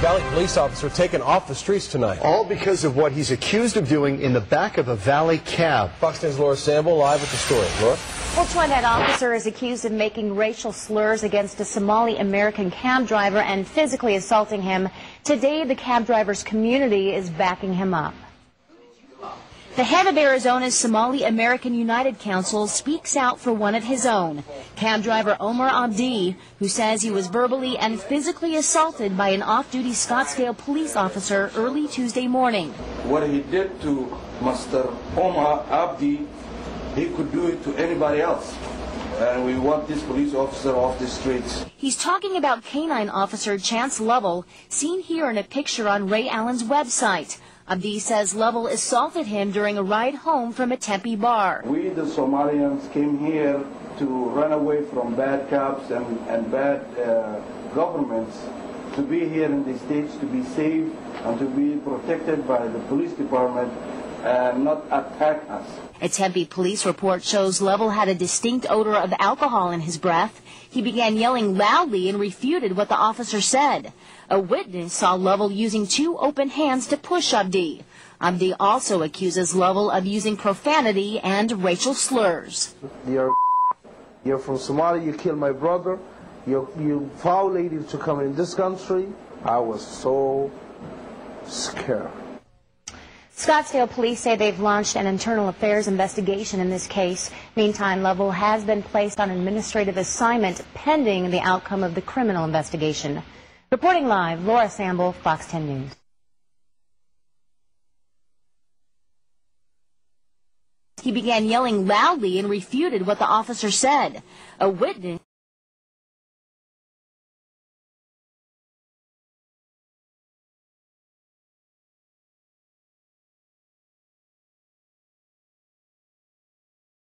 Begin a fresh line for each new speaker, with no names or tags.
Valley police officer taken off the streets tonight.
All because of what he's accused of doing in the back of a Valley cab.
Fox News' Laura Sample live with the story. Laura?
Well, Twinhead officer is accused of making racial slurs against a Somali-American cab driver and physically assaulting him. Today, the cab driver's community is backing him up. The head of Arizona's Somali-American United Council speaks out for one of his own, cab driver Omar Abdi, who says he was verbally and physically assaulted by an off-duty Scottsdale police officer early Tuesday morning.
What he did to Mr. Omar Abdi, he could do it to anybody else. And we want this police officer off the streets.
He's talking about Canine Officer Chance Lovell, seen here in a picture on Ray Allen's website. Abdi says Lovell assaulted him during a ride home from a Tempe bar.
We, the Somalians, came here to run away from bad cops and bad governments, to be here in the States, to be safe and to be protected by the police department and not attack us.
A Tempe police report shows Lovell had a distinct odor of alcohol in his breath. He began yelling loudly and refuted what the officer said. A witness saw Lovell using two open hands to push Abdi. Abdi also accuses Lovell of using profanity and racial slurs.
You're from Somalia, you killed my brother, you violated to come in this country. I was so scared.
Scottsdale police say they've launched an internal affairs investigation in this case. Meantime, Lovell has been placed on administrative assignment pending the outcome of the criminal investigation. Reporting live, Laura Sample, Fox 10 News. He began yelling loudly and refuted what the officer said. A witness